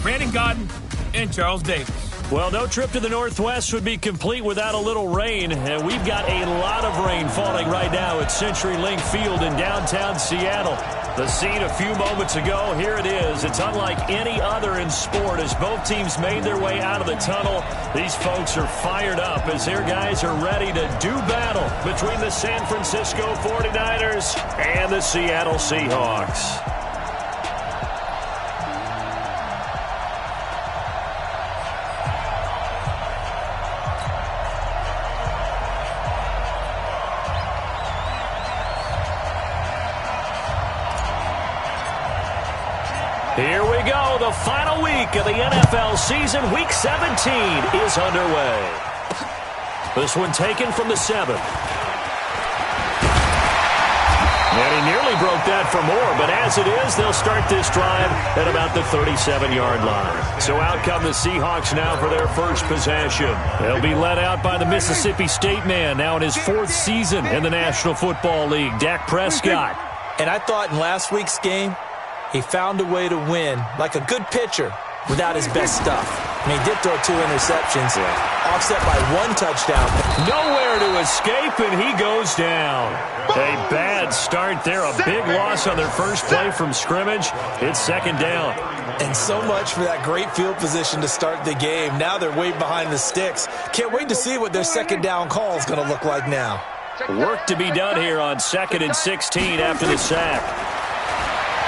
Brandon Godden and Charles Davis. Well, no trip to the Northwest would be complete without a little rain, and we've got a lot of rain falling right now at CenturyLink Field in downtown Seattle. The scene a few moments ago, here it is. It's unlike any other in sport as both teams made their way out of the tunnel. These folks are fired up as their guys are ready to do battle between the San Francisco 49ers and the Seattle Seahawks. Here we go. The final week of the NFL season. Week 17 is underway. This one taken from the 7. And he nearly broke that for more, but as it is, they'll start this drive at about the 37-yard line. So out come the Seahawks now for their first possession. They'll be led out by the Mississippi State man, now in his 4th season in the National Football League, Dak Prescott. And I thought in last week's game, he found a way to win, like a good pitcher, without his best stuff. I mean, he did throw 2 interceptions, offset by 1 touchdown. Nowhere to escape, and he goes down. A bad start there, a big loss on their first play from scrimmage. It's 2nd down. And so much for that great field position to start the game. Now they're way behind the sticks. Can't wait to see what their 2nd down call is going to look like now. Work to be done here on 2nd and 16 after the sack.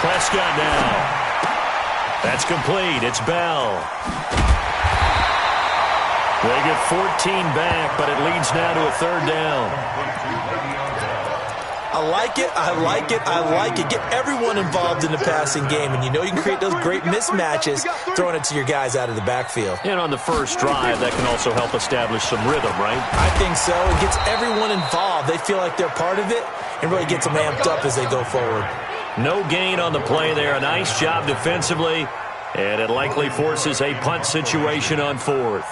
Prescott now. That's complete. It's Bell. They get 14 back, but it leads now to a 3rd down. I like it. I like it. I like it. Get everyone involved in the passing game, and you know you can create those great mismatches throwing it to your guys out of the backfield. And on the first drive, that can also help establish some rhythm, right? I think so. It gets everyone involved. They feel like they're part of it and really gets them amped up as they go forward. No gain on the play there. A nice job defensively, and it likely forces a punt situation on 4th.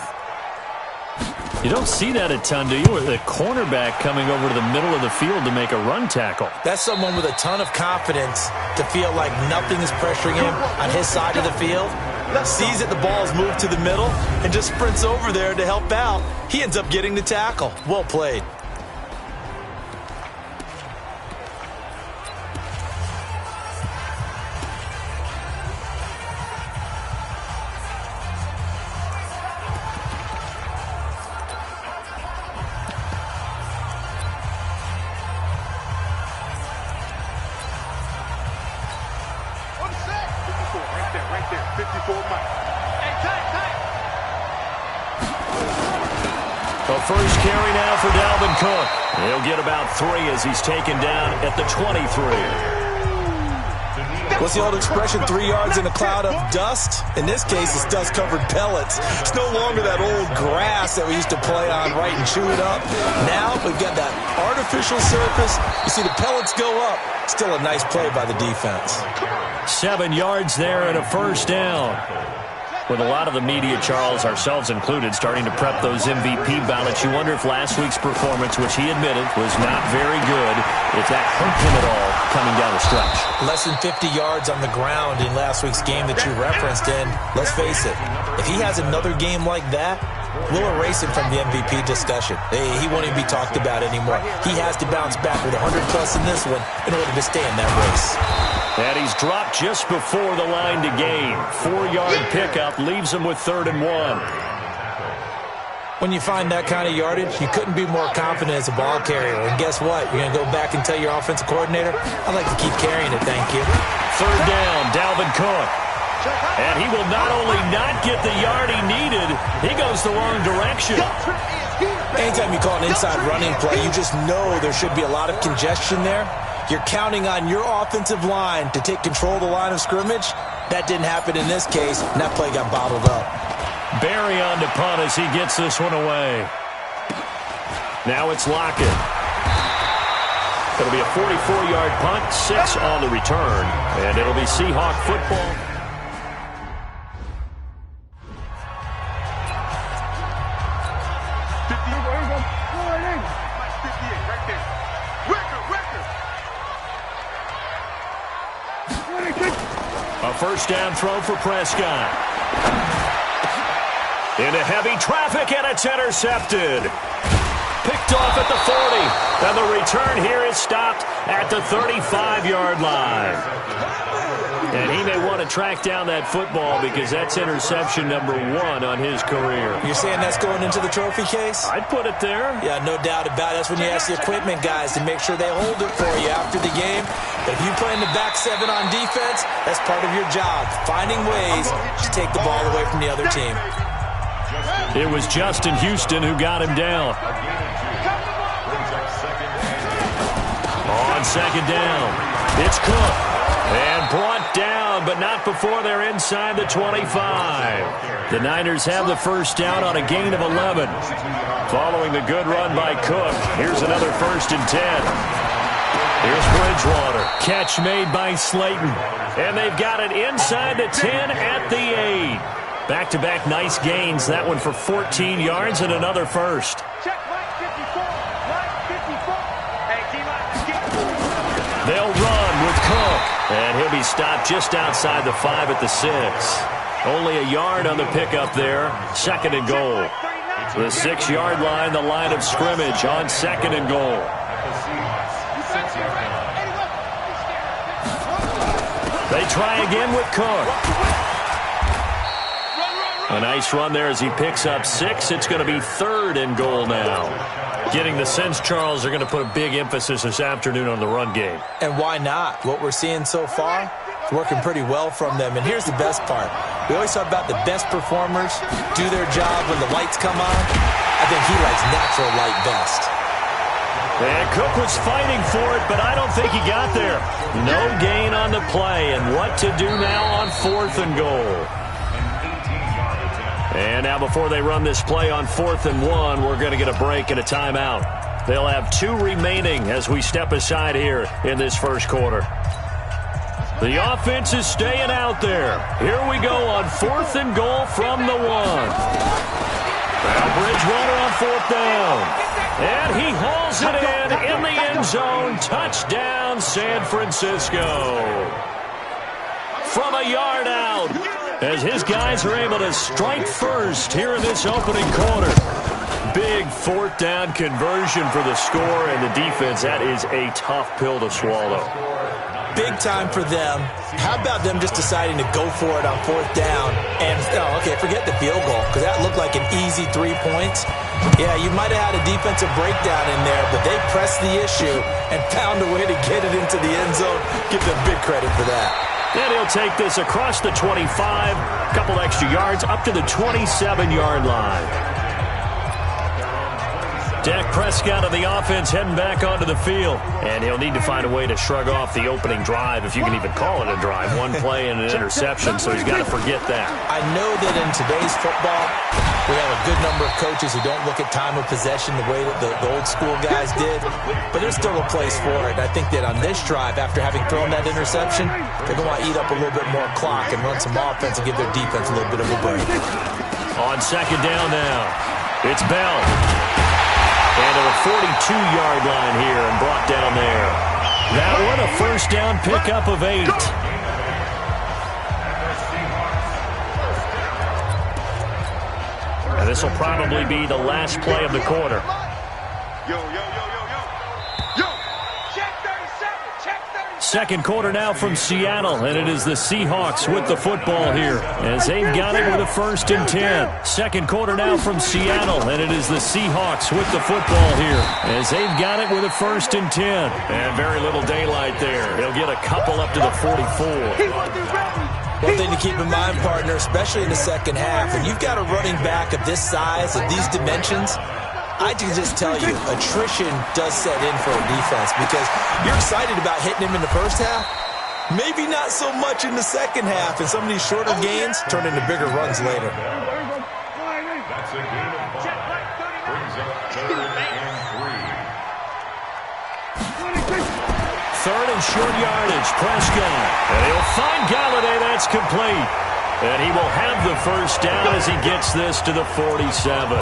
You don't see that a ton, do you? With a cornerback coming over to the middle of the field to make a run tackle. That's someone with a ton of confidence to feel like nothing is pressuring him on his side of the field. Sees that the ball's moved to the middle and just sprints over there to help out. He ends up getting the tackle. Well played. First carry now for Dalvin Cook. He'll get about 3 as he's taken down at the 23. What's the old expression, 3 yards in a cloud of dust? In this case, it's dust-covered pellets. It's no longer that old grass that we used to play on, right, and chew it up. Now we've got that artificial surface. You see the pellets go up. Still a nice play by the defense. 7 yards there and a 1st down. With a lot of the media, Charles, ourselves included, starting to prep those MVP ballots, you wonder if last week's performance, which he admitted was not very good, if that hurt him at all coming down the stretch. Less than 50 yards on the ground in last week's game that you referenced, and let's face it, if he has another game like that, we'll erase him from the MVP discussion. He won't even be talked about anymore. He has to bounce back with 100-plus in this one in order to stay in that race. And he's dropped just before the line to gain. 4-yard pickup leaves him with 3rd and 1. When you find that kind of yardage, you couldn't be more confident as a ball carrier. And guess what? You're going to go back and tell your offensive coordinator, I'd like to keep carrying it, thank you. 3rd down, Dalvin Cook. And he will not only not get the yard he needed, he goes the wrong direction. Anytime you call an inside running play, you just know there should be a lot of congestion there. You're counting on your offensive line to take control of the line of scrimmage. That didn't happen in this case, and that play got bottled up. Barry on to punt as he gets this one away. Now it's Lockett. It'll be a 44-yard punt, 6 on the return, and it'll be Seahawk football. A first down throw for Prescott. Into heavy traffic, and it's intercepted. Picked off at the 40, and the return here is stopped at the 35-yard line. And he may want to track down that football because that's interception number 1 on his career. You're saying that's going into the trophy case? I'd put it there. Yeah, no doubt about it. That's when you ask the equipment guys to make sure they hold it for you after the game. But if you play in the back 7 on defense, that's part of your job, finding ways to take the ball away from the other team. It was Justin Houston who got him down. On second down, it's Cook. And brought down, but not before they're inside the 25. The Niners have the first down on a gain of 11. Following the good run by Cook, here's another 1st and 10. Here's Bridgewater. Catch made by Slayton. And they've got it inside the 10 at the 8. Back-to-back nice gains. That one for 14 yards and another first. They'll run with Cook. And he'll be stopped just outside the 5 at the 6. Only a yard on the pickup there. 2nd and goal. The 6-yard line, the line of scrimmage on 2nd and goal. They try again with Cook. A nice run there as he picks up 6. It's going to be 3rd and goal now. Getting the sense, Charles, they're going to put a big emphasis this afternoon on the run game. And why not? What we're seeing so far, it's working pretty well from them. And here's the best part. We always talk about the best performers do their job when the lights come on. I think he likes natural light best. And Cook was fighting for it, but I don't think he got there. No gain on the play. And what to do now on 4th and goal. And now before they run this play on 4th and 1, we're going to get a break and a timeout. They'll have 2 remaining as we step aside here in this first quarter. The offense is staying out there. Here we go on 4th and goal from the 1. Now Bridgewater on 4th down. And he hauls it in the end zone. Touchdown, San Francisco. From a yard out, as his guys are able to strike first here in this opening quarter. Big 4th down conversion for the score, and the defense, that is a tough pill to swallow. Big time for them. How about them just deciding to go for it on 4th down? And, okay, forget the field goal, because that looked like an easy 3 points. Yeah, you might have had a defensive breakdown in there, but they pressed the issue and found a way to get it into the end zone. Give them big credit for that. And he'll take this across the 25, a couple extra yards, up to the 27-yard line. Dak Prescott of the offense heading back onto the field. And he'll need to find a way to shrug off the opening drive, if you can even call it a drive. 1 play and an interception, so he's got to forget that. I know that in today's football, we have a good number of coaches who don't look at time of possession the way that the old school guys did. But there's still a place for it. And I think that on this drive, after having thrown that interception, they're going to want to eat up a little bit more clock and run some offense and give their defense a little bit of a break. On 2nd down now, it's Bell. And to the 42-yard line here and brought down there. That one a 1st down pickup of 8. And this will probably be the last play of the quarter. Second quarter now from Seattle, and it is the Seahawks with the football here as they've got it with a 1st and 10. Second quarter now from Seattle, and it is the Seahawks with the football here as they've got it with a 1st and 10. And very little daylight there. He'll get a couple up to the 44. One thing to keep in mind, partner, especially in the second half, when you've got a running back of this size, of these dimensions, I can just tell you, attrition does set in for a defense because you're excited about hitting him in the first half. Maybe not so much in the second half, and some of these shorter gains turn into bigger runs later. That's a gain of 5. Brings up 3rd and 3. 3rd and short yardage, Prescott. And he'll find Galladay. That's complete. And he will have the first down as he gets this to the 47.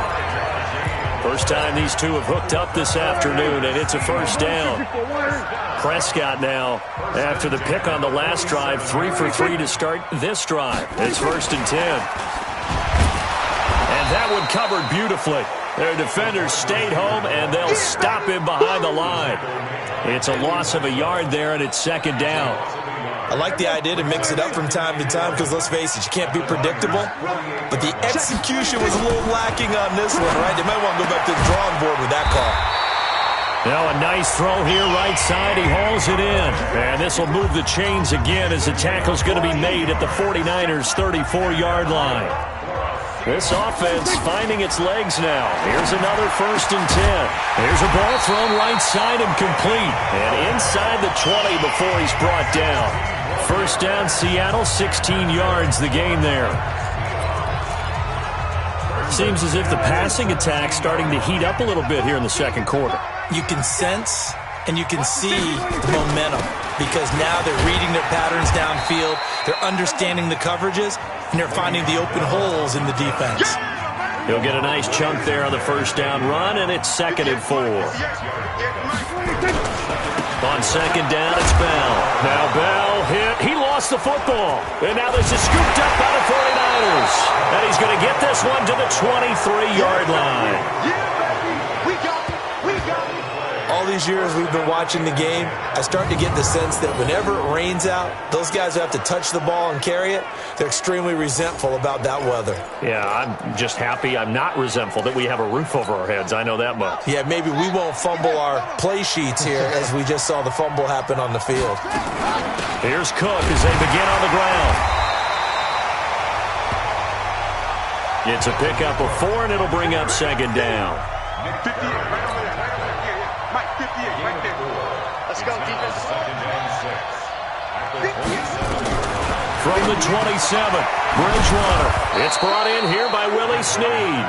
First time these two have hooked up this afternoon, and it's a first down. Prescott now, after the pick on the last drive, 3 for 3 to start this drive. It's 1st and 10. And that one covered beautifully. Their defenders stayed home, and they'll stop him behind the line. It's a loss of a yard there, and it's 2nd down. I like the idea to mix it up from time to time because, let's face it, you can't be predictable. But the execution was a little lacking on this one, right? They might want to go back to the drawing board with that call. Now a nice throw here right side. He hauls it in. And this will move the chains again as the tackle's going to be made at the 49ers' 34-yard line. This offense finding its legs now. Here's another 1st and 10. Here's a ball thrown right side and complete. And inside the 20 before he's brought down. 1st down, Seattle, 16 yards the gain there. Seems as if the passing attack's starting to heat up a little bit here in the 2nd quarter. You can sense and you can see the momentum because now they're reading their patterns downfield, they're understanding the coverages, and they're finding the open holes in the defense. He'll get a nice chunk there on the 1st down run, and it's 2nd and 4. On 2nd down, it's Bell. Now Bell hit. He lost the football. And now this is scooped up by the 49ers. And he's going to get this one to the 23-yard line. All these years we've been watching the game, I start to get the sense that whenever it rains out, those guys who have to touch the ball and carry it, they're extremely resentful about that weather. Yeah, I'm just happy I'm not resentful that we have a roof over our heads. I know that much. Yeah, maybe we won't fumble our play sheets here as we just saw the fumble happen on the field. Here's Cook as they begin on the ground. It's a pickup of 4, and it'll bring up 2nd down. Let's go, defense. From the 27, Bridgewater. It's brought in here by Willie Snead.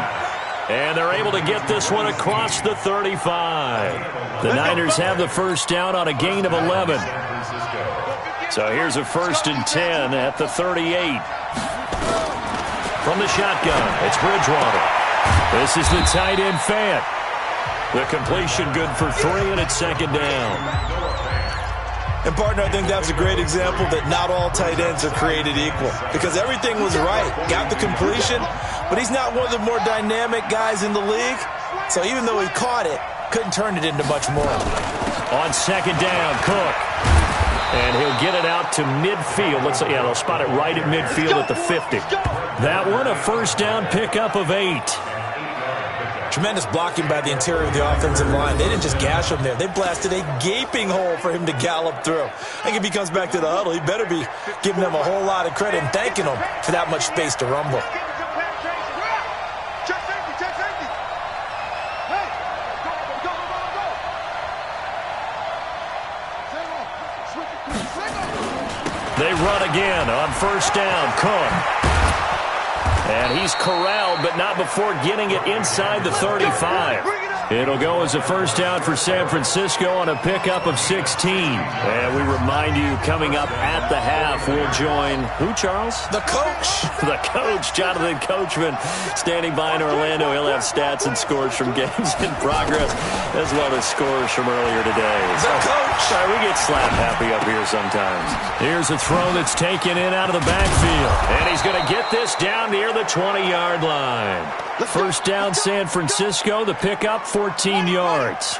And they're able to get this one across the 35. The Niners have the 1st down on a gain of 11. So here's a 1st and 10 at the 38. From the shotgun, it's Bridgewater. This is the tight end Fant. The completion good for 3, and it's 2nd down. And, partner, I think that's a great example that not all tight ends are created equal because everything was right. Got the completion, but he's not one of the more dynamic guys in the league. So even though he caught it, couldn't turn it into much more. On 2nd down, Cook. And he'll get it out to midfield. They'll spot it right at midfield at the 50. That one, a 1st down pickup of 8. Tremendous blocking by the interior of the offensive line. They didn't just gash him there. They blasted a gaping hole for him to gallop through. I think if he comes back to the huddle, he better be giving them a whole lot of credit and thanking them for that much space to rumble. They run again on 1st down. Cook. And he's corralled, but not before getting it inside the 35. It'll go as a 1st down for San Francisco on a pickup of 16. And we remind you, coming up at the half, we'll join who, Charles? The coach. The coach, Jonathan Coachman, standing by in Orlando. He'll have stats and scores from games in progress, as well as scores from earlier today. The coach. Sorry, we get slap happy up here sometimes. Here's a throw that's taken in out of the backfield. And he's going to get this down near the 20-yard line. 1st down, San Francisco. The pickup, 14 yards.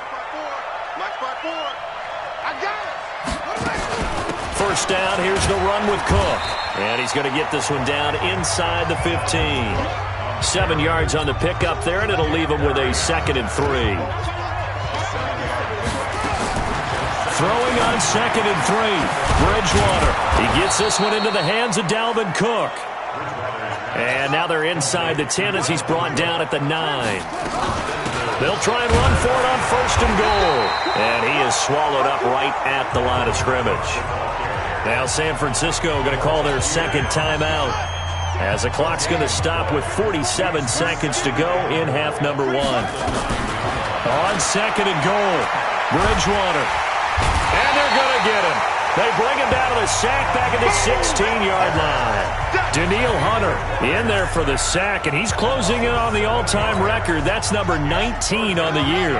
1st down, here's the run with Cook. And he's going to get this one down inside the 15. 7 yards on the pickup there, and it'll leave him with a 2nd and 3. Throwing on 2nd and 3. Bridgewater. He gets this one into the hands of Dalvin Cook. And now they're inside the 10 as he's brought down at the 9. They'll try and run for it on 1st and goal. And he is swallowed up right at the line of scrimmage. Now San Francisco going to call their 2nd timeout as the clock's going to stop with 47 seconds to go in half number 1. On 2nd and goal, Bridgewater. And they're going to get him. They bring him down to the sack back at the 16-yard line. Danielle Hunter in there for the sack, and he's closing in on the all-time record. That's number 19 on the year.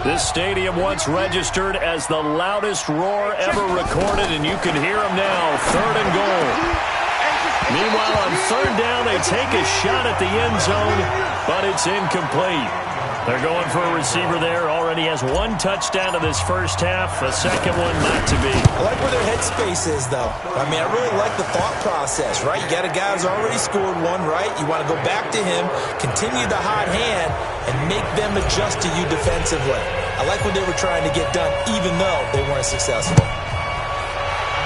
This stadium once registered as the loudest roar ever recorded, and you can hear him now, 3rd and goal. Meanwhile, on 3rd down, they take a shot at the end zone, but it's incomplete. They're going for a receiver there. Already has 1 touchdown in this first half. A second one not to be. I like where their headspace is, though. I mean, I really like the thought process, right? You got a guy who's already scored 1, right? You want to go back to him, continue the hot hand, and make them adjust to you defensively. I like what they were trying to get done, even though they weren't successful.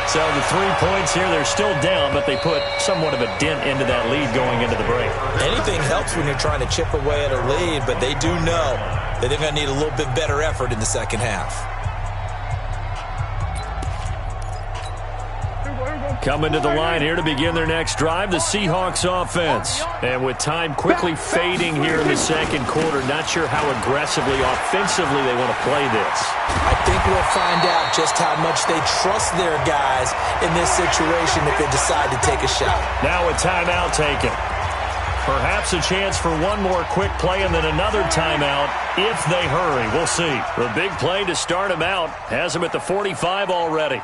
So the 3 points here, they're still down, but they put somewhat of a dent into that lead going into the break. Anything helps when you're trying to chip away at a lead, but they do know that they're going to need a little bit better effort in the second half. Coming to the line here to begin their next drive, the Seahawks offense. And with time quickly fading here in the second quarter, not sure how aggressively, offensively they want to play this. I think we'll find out just how much they trust their guys in this situation if they decide to take a shot. Now a timeout taken. Perhaps a chance for one more quick play and then another timeout if they hurry. We'll see. The big play to start him out has him at the 45 already.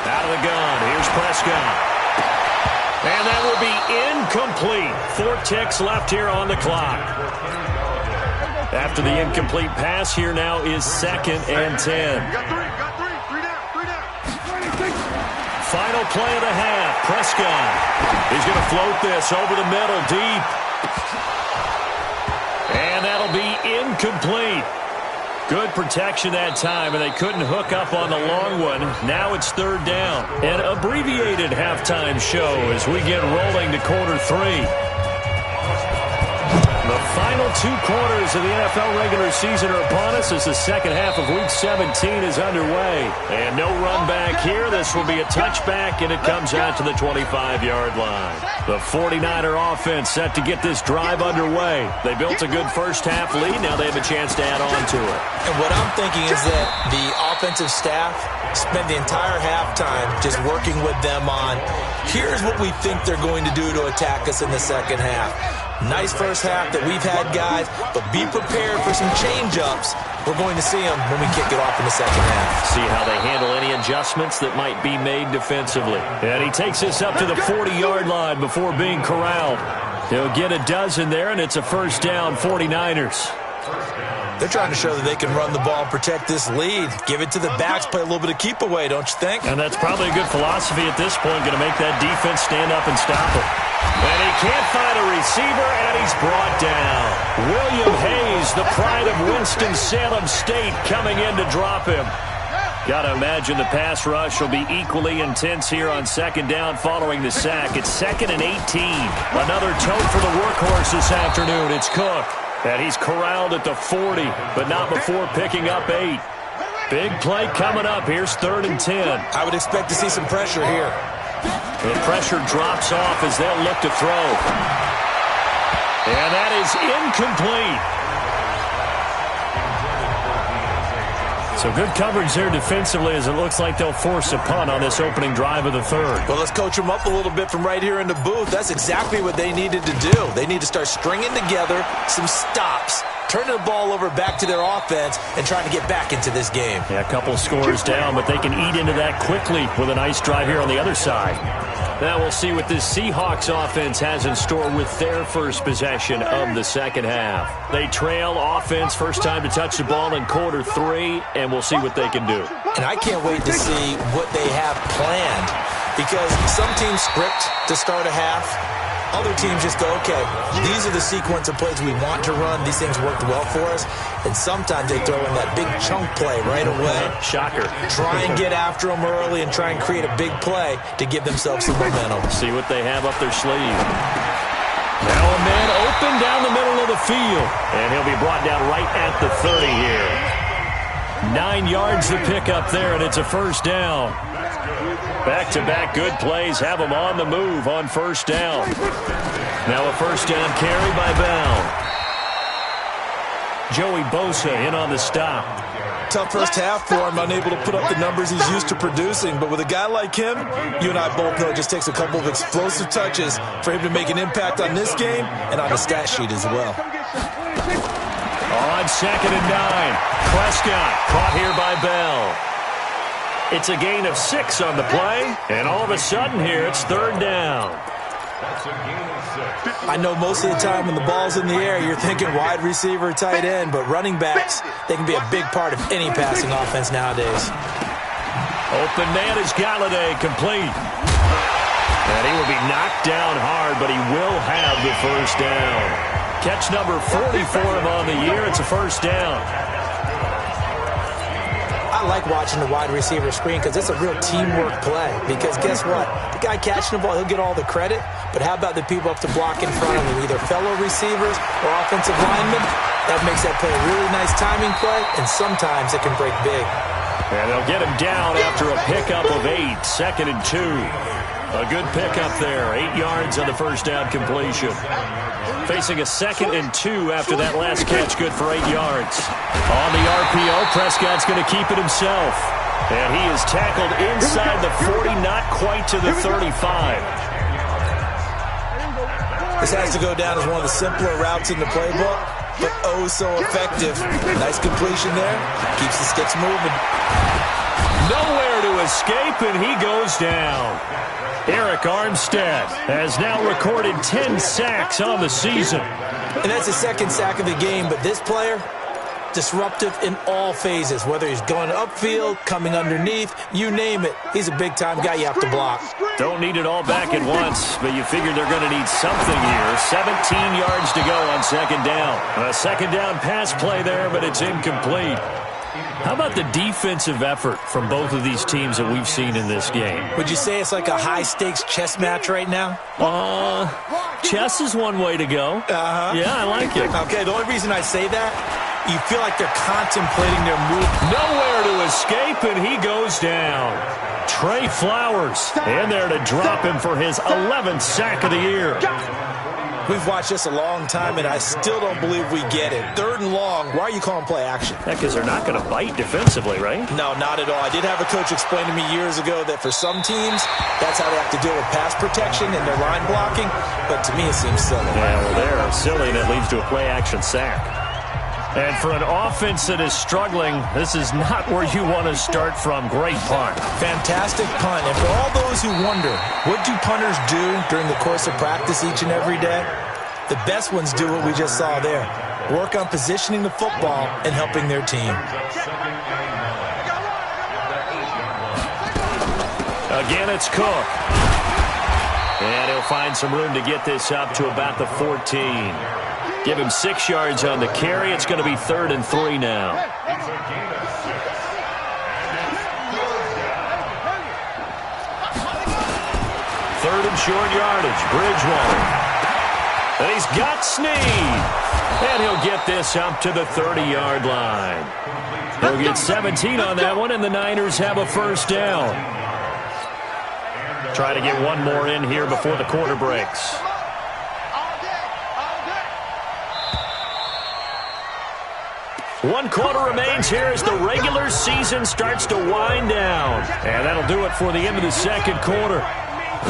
Out of the gun, here's Prescott. And that will be incomplete. 4 ticks left here on the clock. After the incomplete pass, here now is 2nd and 10. Final play of the half, Prescott. He's going to float this over the middle, deep. And that'll be incomplete. Good protection that time, and they couldn't hook up on the long one. Now it's 3rd down. An abbreviated halftime show as we get rolling to quarter 3. The final 2 quarters of the NFL regular season are upon us as the second half of Week 17 is underway. And no run back here. This will be a touchback, and it comes out to the 25-yard line. The 49er offense set to get this drive underway. They built a good first-half lead. Now they have a chance to add on to it. And what I'm thinking is that the offensive staff spent the entire halftime just working with them on, here's what we think they're going to do to attack us in the second half. Nice first half that we've had, guys, but be prepared for some change-ups. We're going to see them when we kick it off in the second half. See how they handle any adjustments that might be made defensively. And he takes this up to the 40-yard line before being corralled. He'll get a dozen there, and it's a first down, 49ers. They're trying to show that they can run the ball and protect this lead. Give it to the backs, play a little bit of keep away, don't you think? And that's probably a good philosophy at this point, going to make that defense stand up and stop him. And he can't find a receiver, and he's brought down. William Hayes, the pride of Winston-Salem State, coming in to drop him. Got to imagine the pass rush will be equally intense here on 2nd down following the sack. It's 2nd and 18. Another tote for the workhorse this afternoon. It's Cook. And he's corralled at the 40, but not before picking up 8. Big play coming up. Here's 3rd and 10. I would expect to see some pressure here. The pressure drops off as they'll look to throw. And that is incomplete. So good coverage there defensively as it looks like they'll force a punt on this opening drive of the 3rd. Well, let's coach them up a little bit from right here in the booth. That's exactly what they needed to do. They need to start stringing together some stops, turning the ball over back to their offense, and trying to get back into this game. Yeah, a couple of scores down, but they can eat into that quickly with a nice drive here on the other side. Now we'll see what this Seahawks offense has in store with their first possession of the second half. They trail offense, first time to touch the ball in quarter 3, and we'll see what they can do. And I can't wait to see what they have planned, because some teams script to start a half. Other teams just go, okay, these are the sequence of plays we want to run. These things worked well for us. And sometimes they throw in that big chunk play right away. Shocker. Try and get after them early and try and create a big play to give themselves some momentum. See what they have up their sleeve. Now a man open down the middle of the field. And he'll be brought down right at the 30 here. 9 yards to pick up there, and it's a first down. Back-to-back good plays have them on the move on first down. Now a first down carry by Bell. Joey Bosa in on the stop. tough first half for him, unable to put up the numbers he's used to producing. But with a guy like him, you and I both know it just takes a couple of explosive touches for him to make an impact on this game and on the stat sheet as well. On 2nd and 9, Prescott caught here by Bell. It's a gain of 6 on the play, and all of a sudden here it's 3rd down. I know most of the time when the ball's in the air, you're thinking wide receiver, tight end, but running backs, they can be a big part of any passing offense nowadays. Open man is Galladay, complete. And he will be knocked down hard, but he will have the first down. Catch number 40 for him on the year. It's a first down. I like watching the wide receiver screen because it's a real teamwork play. Because guess what? The guy catching the ball, he'll get all the credit. But how about the people up to block in front of him, either fellow receivers or offensive linemen? That makes that play a really nice timing play, and sometimes it can break big. And they'll get him down after a pickup of 8, 2nd and 2. A good pickup there, 8 yards on the first down completion. Facing a 2nd and 2 after that last catch, good for 8 yards. On the RPO, Prescott's going to keep it himself. And he is tackled inside the 40, not quite to the 35. This has to go down as one of the simpler routes in the playbook, but oh so effective. Nice completion there. Keeps the sticks moving. Nowhere to escape, and he goes down. Eric Armstead has now recorded 10 sacks on the season. And that's his 2nd sack of the game, but this player, disruptive in all phases, whether he's going upfield, coming underneath, you name it. He's a big-time guy you have to block. Don't need it all back at once, but you figure they're going to need something here. 17 yards to go on 2nd down. A 2nd down pass play there, but it's incomplete. How about the defensive effort from both of these teams that we've seen in this game? Would you say it's like a high-stakes chess match right now? Chess is one way to go. Yeah, I like it. Okay, the only reason I say that, you feel like they're contemplating their move. Nowhere to escape, and he goes down. Trey Flowers in there to drop him for his 11th sack of the year. We've watched this a long time, and I still don't believe we get it. 3rd and long, why are you calling play action? Because they're not going to bite defensively, right? No, not at all. I did have a coach explain to me years ago that for some teams, that's how they have to deal with pass protection and their line blocking, but to me it seems silly. Yeah, well, they're silly, and it leads to a play action sack. And for an offense that is struggling, this is not where you want to start from. Great punt. Fantastic punt. And for all those who wonder, what do punters do during the course of practice each and every day? The best ones do what we just saw there. Work on positioning the football and helping their team. Again, it's Cook. And he'll find some room to get this up to about the 14. Give him 6 yards on the carry. It's going to be 3rd and 3 now. 3rd and short yardage. Bridgewater. And he's got Snead. And he'll get this up to the 30-yard line. He'll get 17 on that one, and the Niners have a first down. Try to get one more in here before the quarter breaks. One quarter remains here as the regular season starts to wind down. And that'll do it for the end of the 2nd quarter.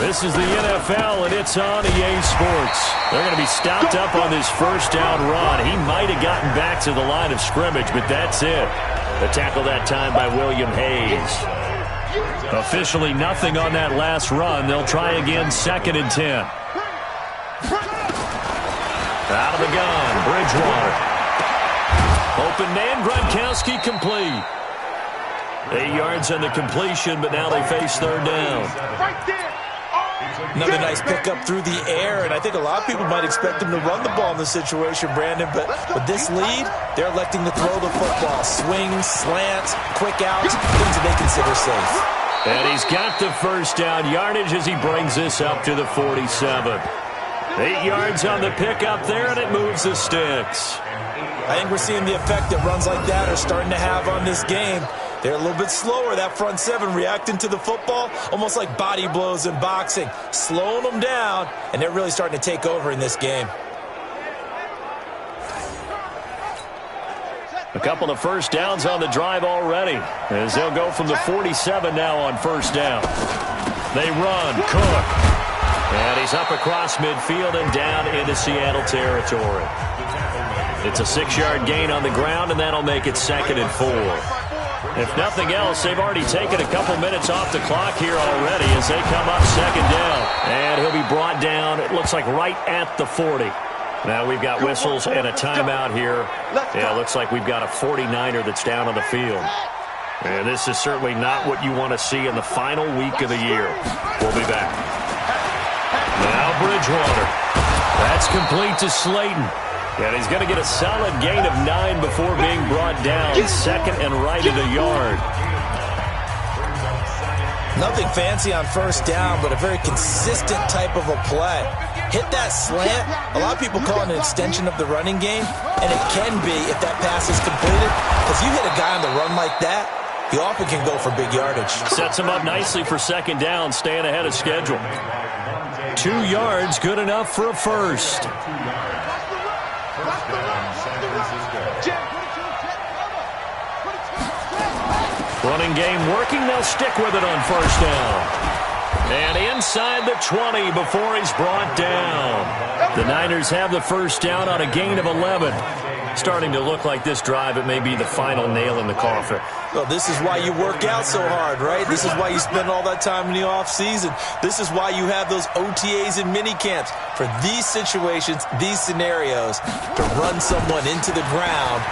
This is the NFL, and it's on EA Sports. They're going to be stopped up on this first down run. He might have gotten back to the line of scrimmage, but that's it. The tackle that time by William Hayes. Officially nothing on that last run. They'll try again, 2nd and 10. Out of the gun, Bridgewater. Open man, Gronkowski complete. 8 yards on the completion, but now they face 3rd down. Another nice pickup through the air, and I think a lot of people might expect him to run the ball in this situation, Brandon, but with this lead, they're electing to throw the football. Swings, slants, quick outs, things that they consider safe. And he's got the first down yardage as he brings this up to the 47. 8 yards on the pickup there, and it moves the sticks. I think we're seeing the effect that runs like that are starting to have on this game. They're a little bit slower, that front 7, reacting to the football, almost like body blows in boxing, slowing them down, and they're really starting to take over in this game. A couple of first downs on the drive already, as they'll go from the 47 now on first down. They run. Cook. And he's up across midfield and down into Seattle territory. It's a 6-yard gain on the ground, and that'll make it 2nd and 4. If nothing else, they've already taken a couple minutes off the clock here already as they come up 2nd down. And he'll be brought down, it looks like, right at the 40. Now we've got whistles and a timeout here. Yeah, it looks like we've got a 49er that's down on the field. And this is certainly not what you want to see in the final week of the year. We'll be back. Now Bridgewater. That's complete to Slayton. And he's going to get a solid gain of 9 before being brought down. 2nd and right at a yard. Nothing fancy on first down, but a very consistent type of a play. Hit that slant. A lot of people call it an extension of the running game, and it can be if that pass is completed. Because you hit a guy on the run like that, he often can go for big yardage. Sets him up nicely for 2nd down, staying ahead of schedule. 2 yards, good enough for a first. Running game working. They'll stick with it on first down. And inside the 20 before he's brought down. The Niners have the first down on a gain of 11. Starting to look like this drive, it may be the final nail in the coffin. Well, this is why you work out so hard, right? This is why you spend all that time in the offseason. This is why you have those OTAs and mini camps. For these situations, these scenarios, to run someone into the ground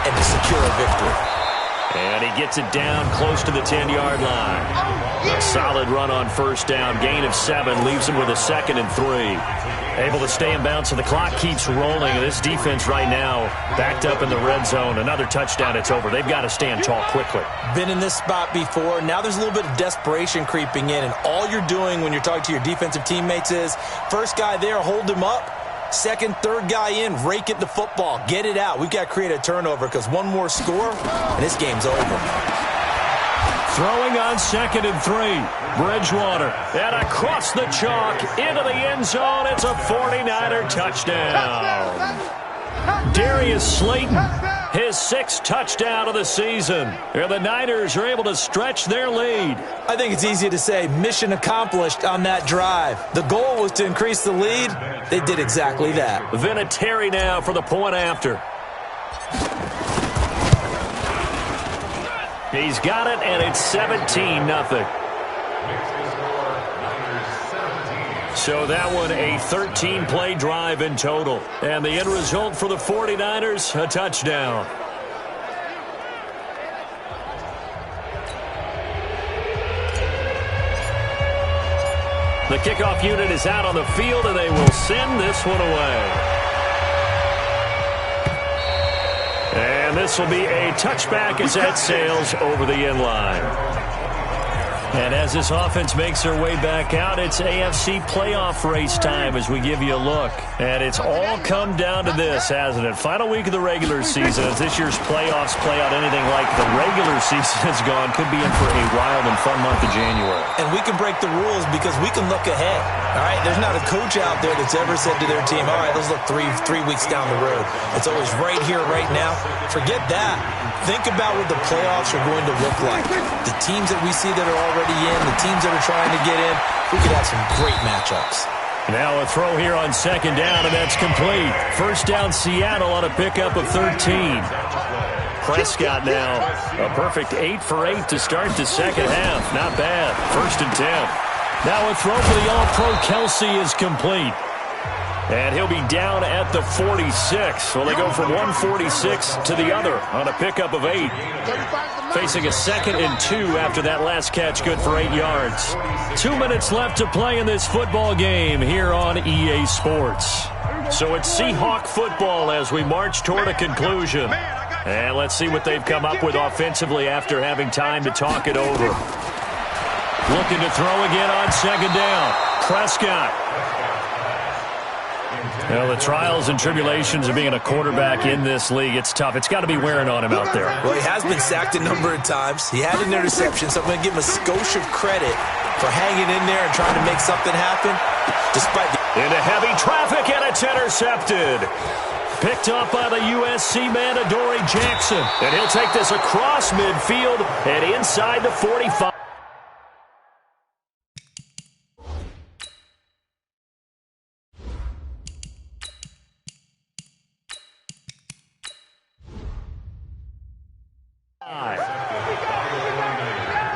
and to secure a victory. And he gets it down close to the 10-yard line. A solid run on first down. Gain of 7 leaves him with a 2nd and 3. Able to stay in bounds, so the clock keeps rolling. And this defense right now backed up in the red zone. Another touchdown, it's over. They've got to stand tall quickly. Been in this spot before. Now there's a little bit of desperation creeping in. And all you're doing when you're talking to your defensive teammates is, first guy there, hold him up. 2nd, 3rd guy in, rake it to football. Get it out. We've got to create a turnover because one more score, and this game's over. Throwing on 2nd and 3. Bridgewater. And across the chalk into the end zone. It's a 49er touchdown. Darius Slayton, his 6th touchdown of the season. And the Niners are able to stretch their lead. I think it's easy to say mission accomplished on that drive. The goal was to increase the lead. They did exactly that. Vinatieri now for the point after. He's got it, and it's 17-0. So that one, a 13-play drive in total. And the end result for the 49ers, a touchdown. The kickoff unit is out on the field, and they will send this one away. And this will be a touchback as that sails over the end line. And as this offense makes their way back out, it's AFC playoff race time as we give you a look. And it's all come down to this, hasn't it? Final week of the regular season. As this year's playoffs play out anything like the regular season has gone, could be in for a wild and fun month of January. And we can break the rules because we can look ahead. All right, there's not a coach out there that's ever said to their team, all right, let's look three weeks down the road. It's always right here, right now. Forget that. Think about what the playoffs are going to look like. The teams that we see that are already in, the teams that are trying to get in, we could have some great matchups. Now a throw here on 2nd down, and that's complete. First down, Seattle on a pickup of 13. Prescott now, a perfect 8 for 8 to start the second half. Not bad. 1st and 10. Now a throw for the All-Pro Kelsey is complete. And he'll be down at the 46. Well, they go from 146 to the other on a pickup of 8. Facing a 2nd and 2 after that last catch, good for 8 yards. 2 minutes left to play in this football game here on EA Sports. So it's Seahawk football as we march toward a conclusion. And let's see what they've come up with offensively after having time to talk it over. Looking to throw again on 2nd down. Prescott. Well, the trials and tribulations of being a quarterback in this league, it's tough. It's got to be wearing on him out there. Well, he has been sacked a number of times. He had an interception, so I'm going to give him a skosh of credit for hanging in there and trying to make something happen. Despite into heavy traffic, and it's intercepted. Picked off by the USC man, Adoree Jackson. And he'll take this across midfield and inside the 45.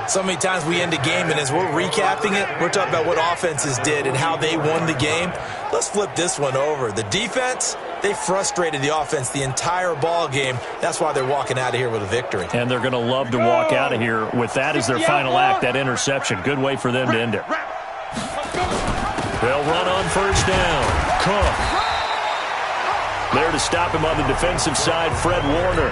So many times we end a game, and as we're recapping it, we're talking about what offenses did and how they won the game. Let's flip this one over. The defense, they frustrated the offense the entire ball game. That's why they're walking out of here with a victory. And they're going to love to walk out of here with that as their final act, that interception. Good way for them to end it. They'll run on first down. Cook. There to stop him on the defensive side, Fred Warner.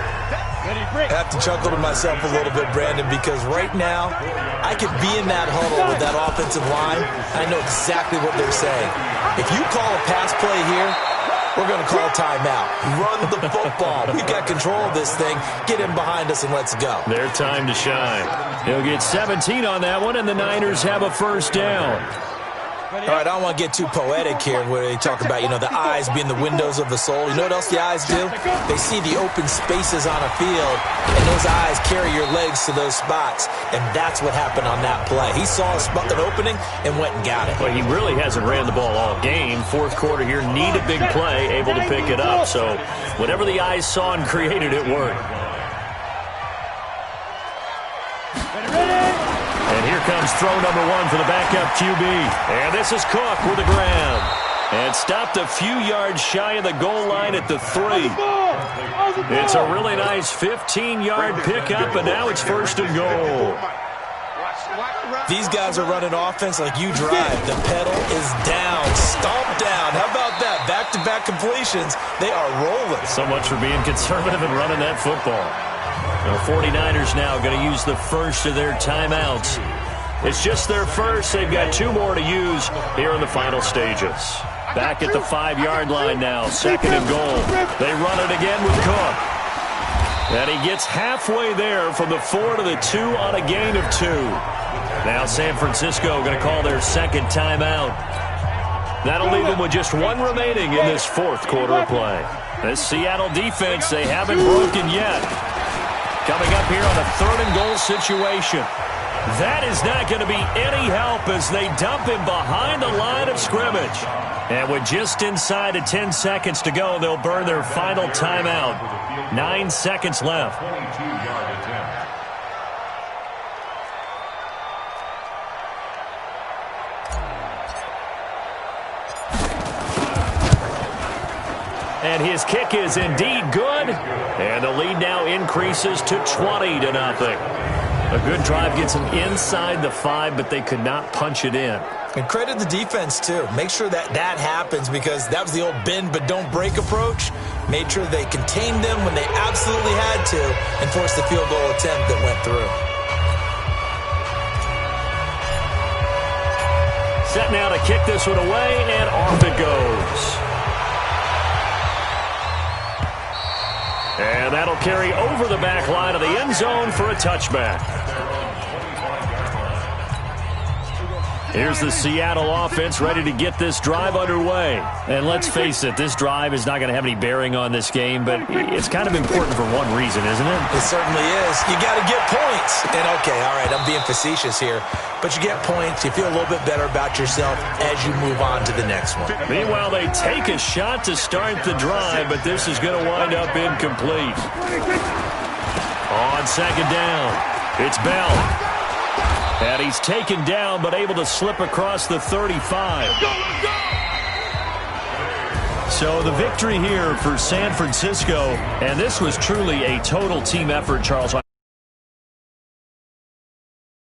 I have to chuckle to myself a little bit, Brandon, because right now I could be in that huddle with that offensive line. I know exactly what they're saying. If you call a pass play here, we're going to call timeout. Run the football. We've got control of this thing. Get him behind us and let's go. Their time to shine. He'll get 17 on that one, and the Niners have a first down. All right, I don't want to get too poetic here where they talk about, the eyes being the windows of the soul. You know what else the eyes do? They see the open spaces on a field, and those eyes carry your legs to those spots, and that's what happened on that play. He saw an opening and went and got it. Well, he really hasn't ran the ball all game. Fourth quarter here, need a big play, able to pick it up. So whatever the eyes saw and created, it worked. And here comes throw number one for the backup QB. And this is Cook with the grab. And stopped a few yards shy of the goal line at the 3. It's a really nice 15-yard pickup, and now it's first and goal. These guys are running offense like you drive. The pedal is down, stomp down. How about that? Back-to-back completions. They are rolling. So much for being conservative and running that football. The 49ers now going to use the first of their timeouts. It's just their first. They've got 2 more to use here in the final stages. Back at the 5-yard line now, second and goal. They run it again with Cook. And he gets halfway there from the 4 to the 2 on a gain of 2. Now San Francisco going to call their second timeout. That'll leave them with just 1 remaining in this fourth quarter of play. This Seattle defense, they haven't broken yet. Coming up here on a third and goal situation. That is not going to be any help as they dump him behind the line of scrimmage. And with just inside of 10 seconds to go, they'll burn their final timeout. 9 seconds left. And his kick is indeed good. And the lead now increases to 20-0. A good drive gets them inside the 5, but they could not punch it in. And credit the defense, too. Make sure that happens because that was the old bend but don't break approach. Made sure they contained them when they absolutely had to and forced the field goal attempt that went through. Set now to kick this one away, and off it goes. And that'll carry over the back line of the end zone for a touchback. Here's the Seattle offense ready to get this drive underway. And let's face it, this drive is not going to have any bearing on this game, but it's kind of important for one reason, isn't it? It certainly is. You got to get points. And okay, all right, I'm being facetious here, but you get points, you feel a little bit better about yourself as you move on to the next one. Meanwhile, they take a shot to start the drive, but this is going to wind up incomplete. On second down, it's Bell. And he's taken down, but able to slip across the 35. So the victory here for San Francisco, and this was truly a total team effort, Charles.